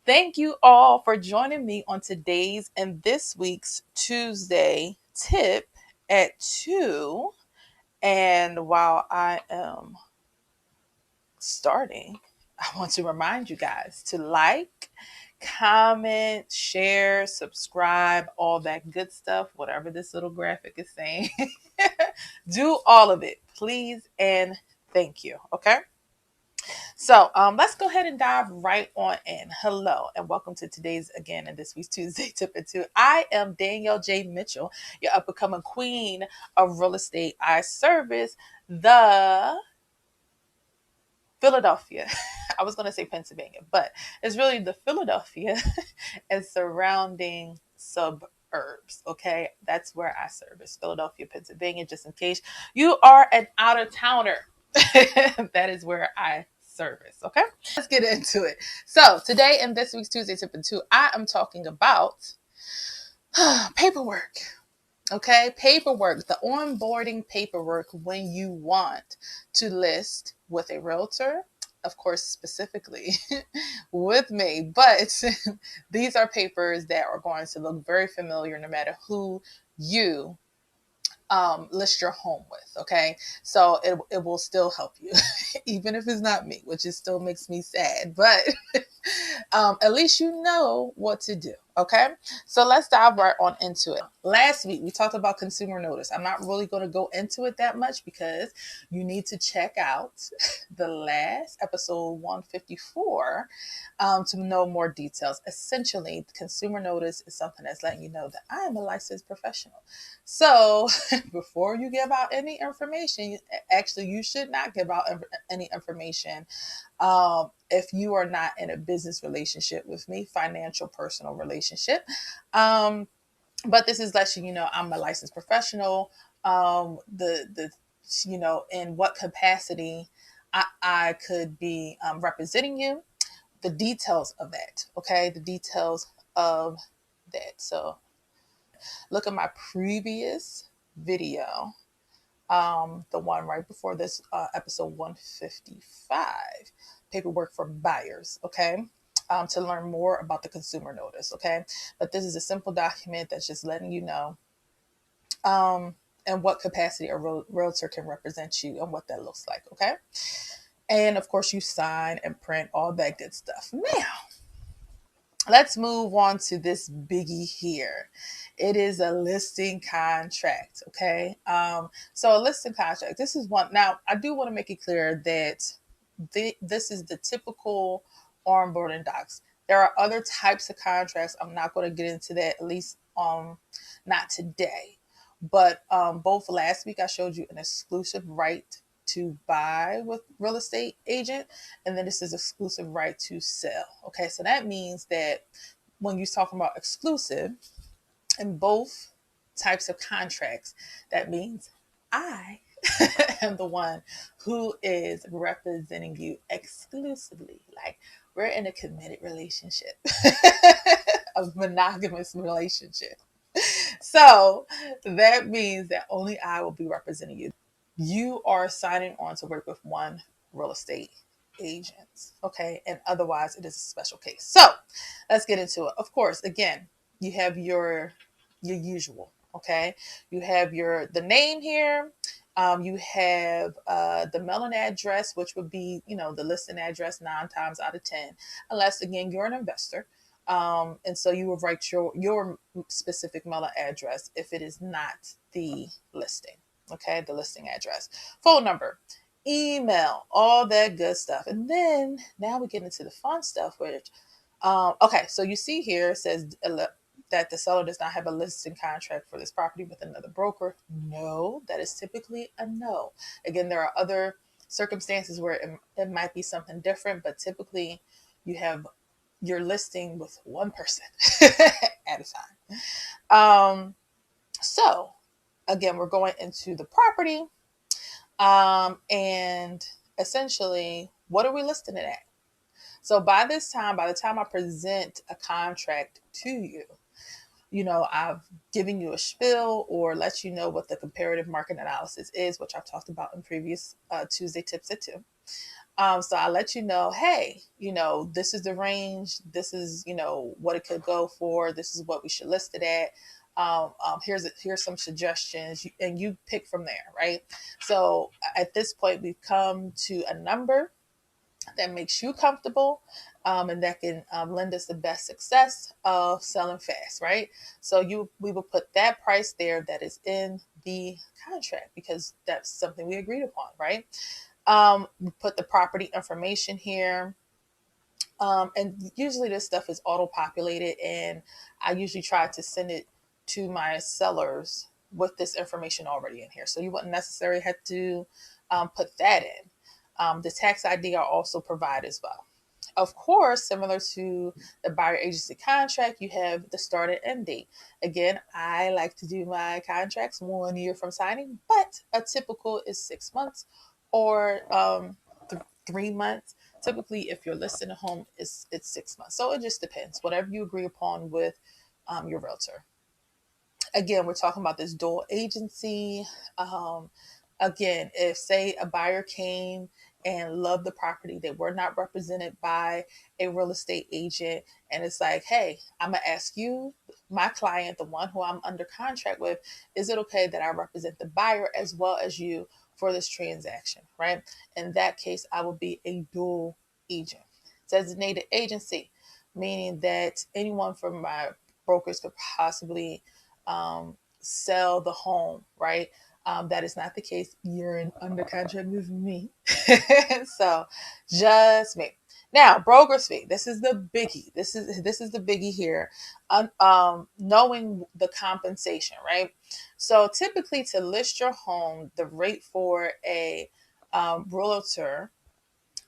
Thank you all for joining me on today's and this week's Tuesday tip at 2. And while I am starting, I want to remind you guys to like, comment, share, subscribe, all that good stuff, whatever this little graphic is saying. Do all of it, please, and thank you. Okay. So let's go ahead and dive right on in. Hello, and welcome to today's again and this week's Tuesday Tip and Two. I am Danielle J. Mitchell, your up and coming queen of real estate. I service the Philadelphia. I was going to say Pennsylvania, but it's really the Philadelphia and surrounding suburbs. Okay, that's where I service Philadelphia, Pennsylvania. Just in case you are an out of towner, that is where I service. Okay, let's get into it. So today in this week's Tuesday Tip and Two, I am talking about paperwork. Okay, paperwork, the onboarding paperwork when you want to list with a realtor, of course, specifically with me. But these are papers that are going to look very familiar no matter who you list your home with. Okay, so it will still help you, even if it's not me, which is still makes me sad. But at least you know what to do. Okay, so let's dive right on into it. Last week we talked about consumer notice. I'm not really going to go into it that much because you need to check out the last episode 154 to know more details. Essentially, consumer notice is something that's letting you know that I am a licensed professional. So before you give out any information, actually you should not give out any information if you are not in a business relationship with me, financial, personal relationship. But this is letting you know I'm a licensed professional. The in what capacity I could be representing you, the details of that. Okay, the details of that. So look at my previous video, the one right before this, episode 155, paperwork for buyers. Okay. To learn more about the consumer notice. Okay. But this is a simple document that's just letting you know in what capacity a realtor can represent you and what that looks like. Okay. And of course, you sign and print all that good stuff. Now, let's move on to this biggie here. It is a listing contract. Okay. So a listing contract, this is one. Now, I do want to make it clear that this is the typical onboarding docs. There are other types of contracts. I'm not going to get into that, at least not today. But both last week I showed you an exclusive right to buy with real estate agent, and then this is exclusive right to sell. Okay, so that means that when you're talking about exclusive in both types of contracts, that means I am the one who is representing you exclusively. Like we're in a committed relationship, a monogamous relationship. So that means that only I will be representing you. You are signing on to work with one real estate agent. Okay. And otherwise, it is a special case. So let's get into it. Of course, again, you have your usual. Okay. You have the name here. You have the mailing address, which would be, the listing address 9 times out of 10, unless again you're an investor. And so you will write your specific mailing address if it is not the listing. Okay, the listing address, phone number, email, all that good stuff. And then now we get into the fun stuff, which, okay, so you see here it says that the seller does not have a listing contract for this property with another broker. No, that is typically a no. Again, there are other circumstances where it might be something different, but typically you have your listing with one person at a time. So again, we're going into the property, and essentially, what are we listing it at? So by the time I present a contract to you, I've given you a spiel or let you know what the comparative market analysis is, which I've talked about in previous Tuesday tips at 2. So I let you know, hey, this is the range. This is, what it could go for. This is what we should list it at. Here's some suggestions, and you pick from there, right? So at this point, we've come to a number that makes you comfortable, and that can lend us the best success of selling fast, right? So we will put that price there that is in the contract because that's something we agreed upon, right? We put the property information here. And usually this stuff is auto populated, and I usually try to send it to my sellers with this information already in here. So you wouldn't necessarily have to put that in. The tax ID are also provided as well. Of course, similar to the buyer agency contract, you have the start and end date. Again, I like to do my contracts 1 year from signing, but a typical is 6 months or 3 months. Typically, if you're listing a home, it's 6 months. So it just depends. Whatever you agree upon with your realtor. Again, we're talking about this dual agency. Again, if say a buyer came and loved the property, they were not represented by a real estate agent, and it's like, hey, I'm gonna ask you, my client, the one who I'm under contract with, is it okay that I represent the buyer as well as you for this transaction, right? In that case, I will be a dual agent. Designated agency, meaning that anyone from my brokers could possibly sell the home, right? That is not the case. You're in under contract with me. So just me. Now, broker's fee. This is the biggie. This is the biggie here. Knowing the compensation, right? So typically to list your home, the rate for a realtor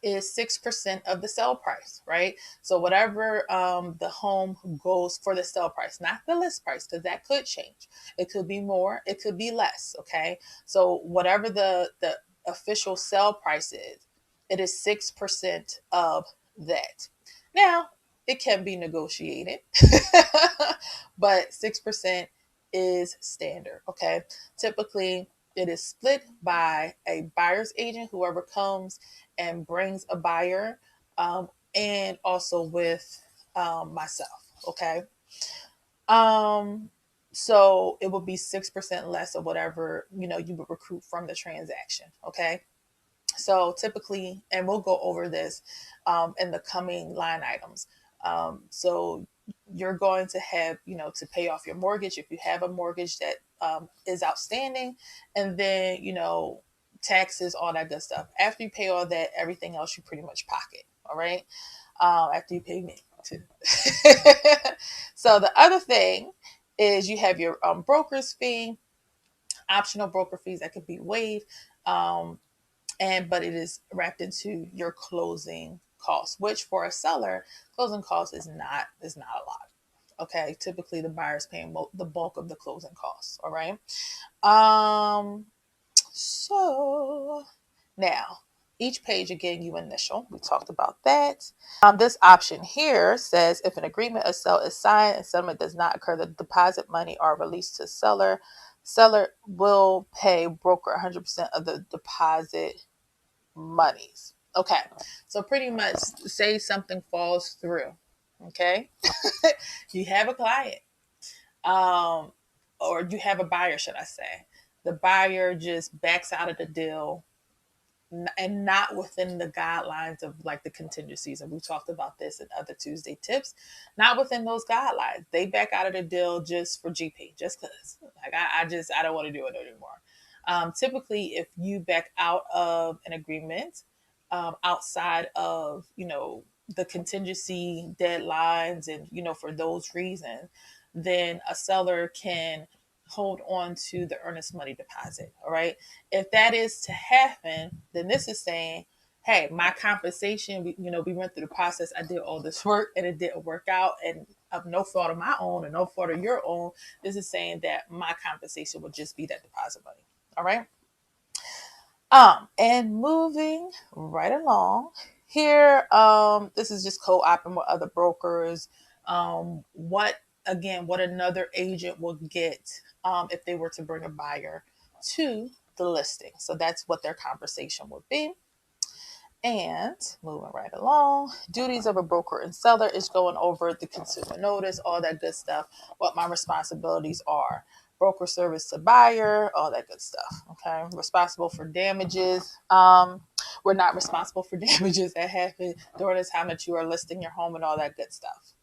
is 6% of the sale price, right? So whatever the home goes for the sale price, not the list price, because that could change. It could be more, it could be less. Okay, so whatever the official sale price is, it is 6% of that. Now it can be negotiated, but 6% is standard. Okay, typically it is split by a buyer's agent, whoever comes and brings a buyer, and also with myself. Okay. Um, so it will be 6% less of whatever you would recruit from the transaction. Okay. So typically, and we'll go over this in the coming line items. So you're going to have, to pay off your mortgage if you have a mortgage that is outstanding, and then, taxes, all that good stuff. After you pay all that, everything else you pretty much pocket. All right. After you pay me too. So the other thing is you have your broker's fee, optional broker fees that could be waived. But it is wrapped into your closing costs, which for a seller, closing costs is not a lot. Okay, typically the buyer's paying the bulk of the closing costs. All right. So now each page again you initial. We talked about that. This option here says if an agreement of sale is signed and settlement does not occur, the deposit money are released to seller. Seller will pay broker 100% of the deposit monies. Okay, so pretty much say something falls through. Okay, you have a client, um, or you have a buyer, should I say? The buyer just backs out of the deal and not within the guidelines of like the contingencies. And we talked about this in other Tuesday tips, not within those guidelines. They back out of the deal just for GP, just because like, I don't want to do it anymore. Typically if you back out of an agreement, outside of, the contingency deadlines and, for those reasons, then a seller can hold on to the earnest money deposit. All right. If that is to happen, then this is saying, hey, my compensation, we went through the process. I did all this work and it didn't work out. And of no fault of my own and no fault of your own, this is saying that my compensation would just be that deposit money. All right. And moving right along here, this is just co-oping with other brokers. What again, what another agent will get if they were to bring a buyer to the listing. So that's what their conversation would be. And moving right along, duties of a broker and seller is going over the consumer notice, all that good stuff, what my responsibilities are. Broker service to buyer, all that good stuff. Okay. Responsible for damages. We're not responsible for damages that happen during the time that you are listing your home and all that good stuff.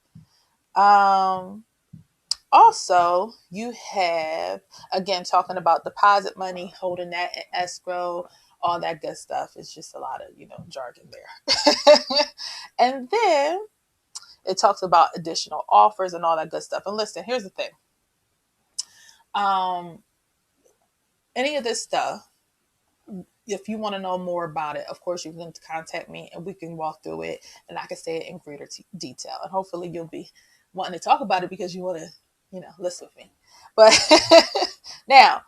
Also, you have, again, talking about deposit money, holding that in escrow, all that good stuff. It's just a lot of, jargon there. And then it talks about additional offers and all that good stuff. And listen, here's the thing. Um, any of this stuff, if you want to know more about it, of course, you can contact me and we can walk through it and I can say it in greater detail. And hopefully you'll be wanting to talk about it because you want to, listen with me. But now,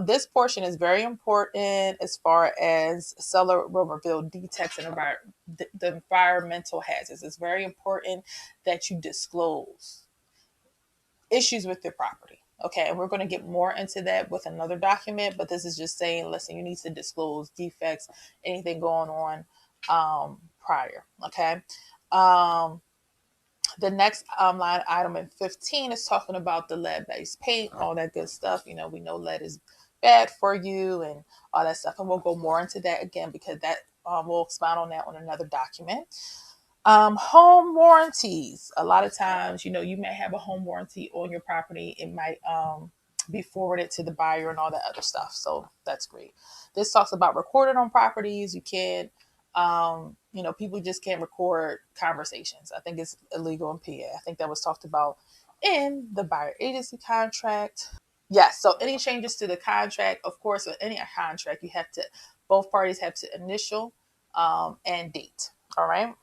this portion is very important as far as seller will reveal defects and the environmental hazards. It's very important that you disclose issues with your property. Okay, and we're going to get more into that with another document, but this is just saying, listen, you need to disclose defects, anything going on prior. Okay. The next line item in 15 is talking about the lead-based paint, all that good stuff. We know lead is bad for you and all that stuff, and we'll go more into that again because that we'll expound on that on another document. Home warranties. A lot of times, you may have a home warranty on your property. It might be forwarded to the buyer and all that other stuff. So that's great. This talks about recording on properties. You can't, people just can't record conversations. I think it's illegal in PA. I think that was talked about in the buyer agency contract. Yes. So any changes to the contract, of course, with any contract, both parties have to initial and date. All right.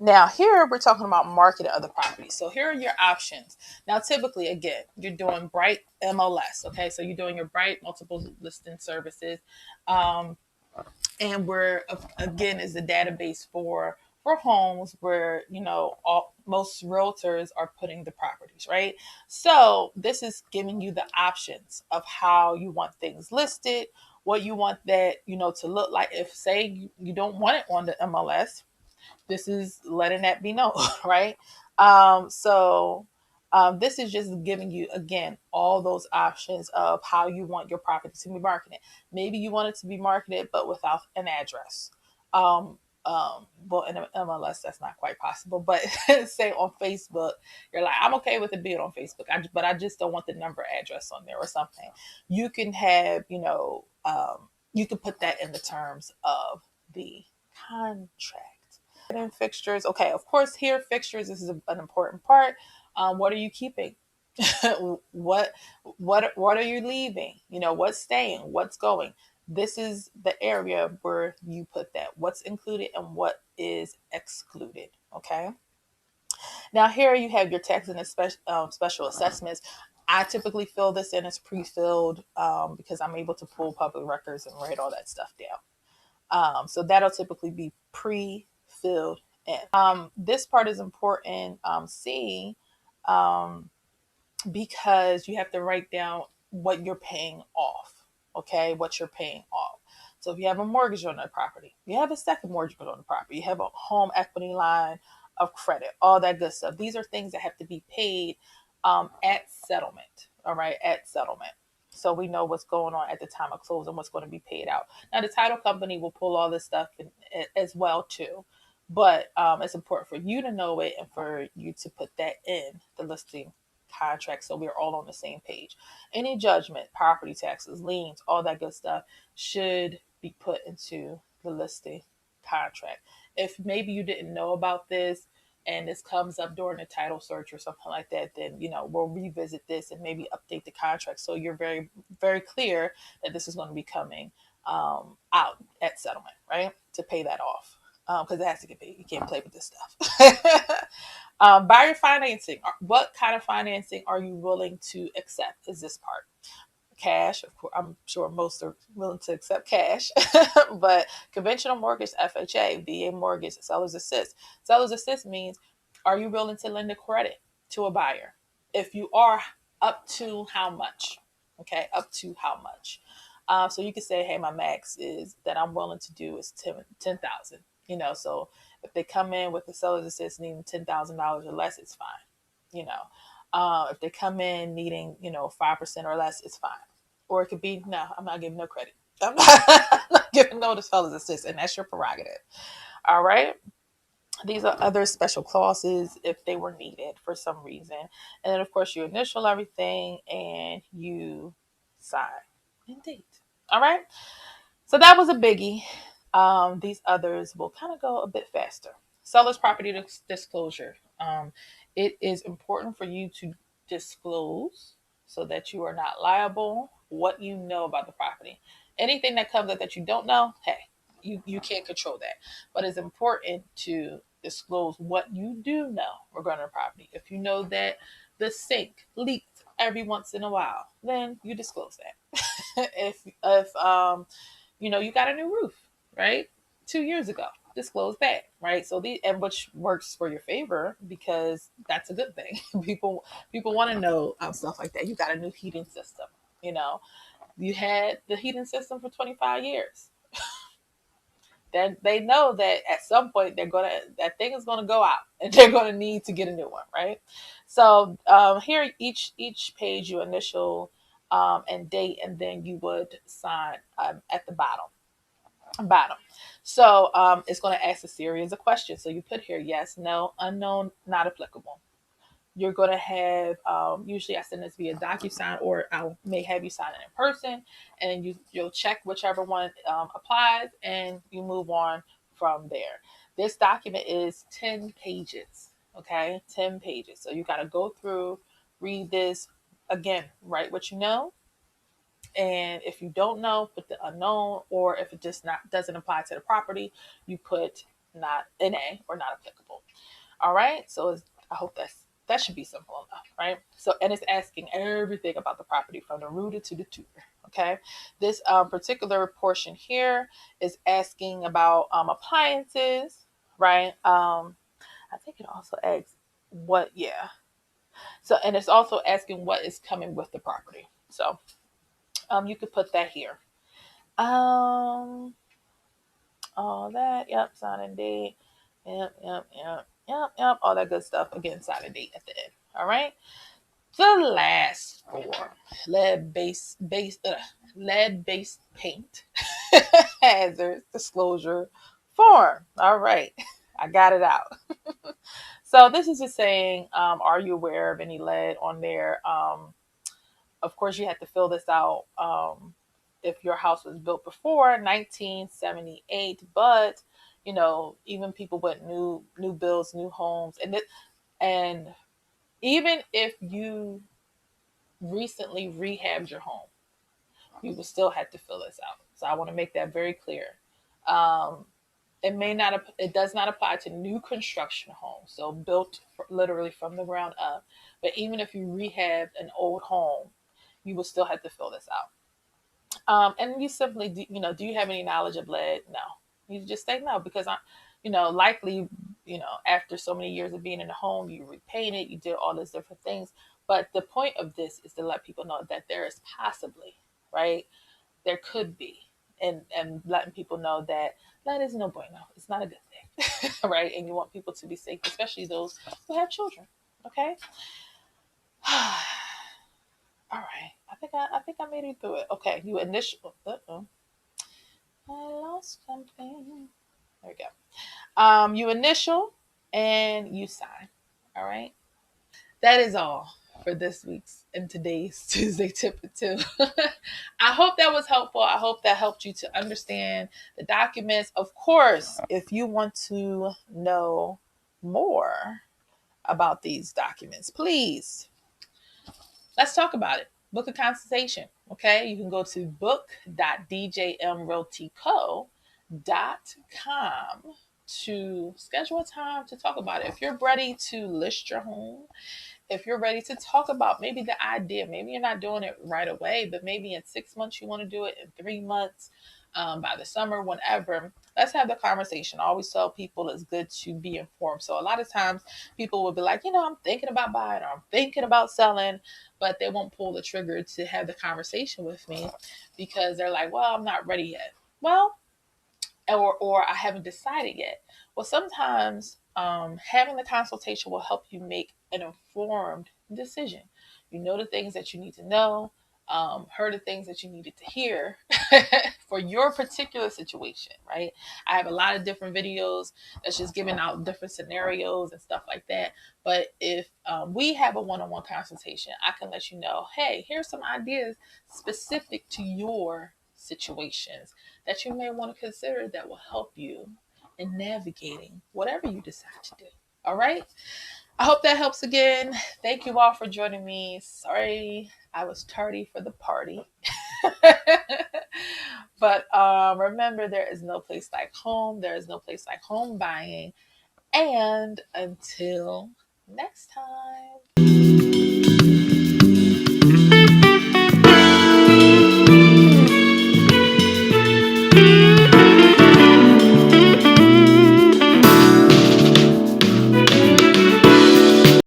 Now, here we're talking about marketing other properties. So here are your options. Now, typically, again, you're doing Bright MLS. Okay, so you're doing your Bright multiple listing services. And we're, again, is the database for homes where, most realtors are putting the properties, right? So this is giving you the options of how you want things listed, what you want that, to look like. If, say, you don't want it on the MLS, this is letting that be known, right? This is just giving you, again, all those options of how you want your property to be marketed. Maybe you want it to be marketed, but without an address. Well, in MLS, that's not quite possible. But say on Facebook, you're like, I'm okay with it being on Facebook, but I just don't want the number address on there or something. You can have, you can put that in the terms of the contract. And fixtures. Okay, of course, here fixtures. This is an important part. What are you keeping? what are you leaving? What's staying? What's going? This is the area where you put that. What's included and what is excluded. Okay. Now here you have your tax and special assessments. I typically fill this in as pre-filled because I'm able to pull public records and write all that stuff down. So that'll typically be pre-filled in. This part is important, C, because you have to write down what you're paying off, okay? What you're paying off. So if you have a mortgage on the property, you have a second mortgage on the property, you have a home equity line of credit, all that good stuff. These are things that have to be paid at settlement, all right, at settlement. So we know what's going on at the time of close and what's going to be paid out. Now, the title company will pull all this stuff as well, too. But it's important for you to know it and for you to put that in the listing contract so we're all on the same page. Any judgment, property taxes, liens, all that good stuff should be put into the listing contract. If maybe you didn't know about this and this comes up during a title search or something like that, then we'll revisit this and maybe update the contract so you're very, very clear that this is going to be coming out at settlement, right? To pay that off. Because it has to get paid. You can't play with this stuff. Buyer financing. What kind of financing are you willing to accept? Is this part cash? Of course, I'm sure most are willing to accept cash, but conventional mortgage, FHA, VA mortgage, seller's assist. Seller's assist means, are you willing to lend a credit to a buyer? If you are, up to how much? Okay, up to how much? So you could say, hey, my max is that I'm willing to do is 10,000. So if they come in with the seller's assist needing $10,000 or less, it's fine. You know, if they come in needing 5% or less, it's fine. Or it could be, no, I'm not giving no credit. I'm not giving no to seller's assist, and that's your prerogative. All right. These are other special clauses if they were needed for some reason. And then, of course, you initial everything and you sign and date. All right. So that was a biggie. These others will kind of go a bit faster. Seller's property disclosure. It is important for you to disclose so that you are not liable what you know about the property. Anything that comes up that you don't know, hey, you can't control that. But it's important to disclose what you do know regarding the property. If you know that the sink leaked every once in a while, then you disclose that. if you got a new roof, right? 2 years ago. Disclose that, right? So and which works for your favor because that's a good thing. People want to know stuff like that. You got a new heating system, you know. You had the heating system for 25 years. Then they know that at some point that thing is gonna go out and they're gonna need to get a new one, right? So here each page you initial and date, and then you would sign at the bottom. So it's going to ask a series of questions. So you put here yes, no, unknown, not applicable. You're going to have usually I send this via DocuSign, or I may have you sign it in person, and you'll check whichever one applies, and you move on from there. This document is 10 pages. Okay, 10 pages. So you got to go through, read this again, write what you know, and if you don't know, put the unknown, or if it just not doesn't apply to the property, you put not NA or not applicable. All right. So I hope that should be simple enough, right? So, and it's asking everything about the property from the rooter to the tutor. Okay. This particular portion here is asking about appliances, right? I think it also asks what, yeah. So, and it's also asking what is coming with the property. So, you could put that here. Um, all that. Yep, sign and date. Yep. All that good stuff. Again, sign and date at the end. All right. The last form, lead based paint hazard disclosure form. All right, I got it out. So this is just saying, are you aware of any lead on there? Of course, you have to fill this out if your house was built before 1978. But even people with new builds, new homes, and even if you recently rehabbed your home, you will still have to fill this out. So I want to make that very clear. Um, it does not apply to new construction homes, so built literally from the ground up. But even if you rehabbed an old home, you will still have to fill this out. And you simply, do you have any knowledge of lead? No. You just say no because likely, after so many years of being in the home, you repainted, you did all those different things. But the point of this is to let people know that there is possibly, right? There could be, and letting people know that lead is no bueno. It's not a good thing, right? And you want people to be safe, especially those who have children. Okay. All right. I think I made it through it. Okay. You initial. I lost something. There we go. You initial and you sign. All right. That is all for this week's and today's Tuesday Tip or Two. I hope that was helpful. I hope that helped you to understand the documents. Of course, if you want to know more about these documents, please let's talk about it. Book a consultation. Okay. You can go to book.djmrealtyco.com to schedule a time to talk about it. If you're ready to list your home, if you're ready to talk about maybe the idea, maybe you're not doing it right away, but maybe in 6 months you want to do it, in 3 months, by the summer, whenever, let's have the conversation. I always tell people it's good to be informed. So a lot of times people will be like, I'm thinking about buying or I'm thinking about selling, but they won't pull the trigger to have the conversation with me because they're like, well, I'm not ready yet. Well, or I haven't decided yet. Well, sometimes having the consultation will help you make an informed decision. You know the things that you need to know, heard the things that you needed to hear for your particular situation, right? I have a lot of different videos that's just giving out different scenarios and stuff like that. But if we have a one-on-one consultation, I can let you know, hey, here's some ideas specific to your situations that you may want to consider that will help you in navigating whatever you decide to do. All right. I hope that helps again. Thank you all for joining me. Sorry I was tardy for the party. But remember, there is no place like home. There is no place like home buying. And until next time.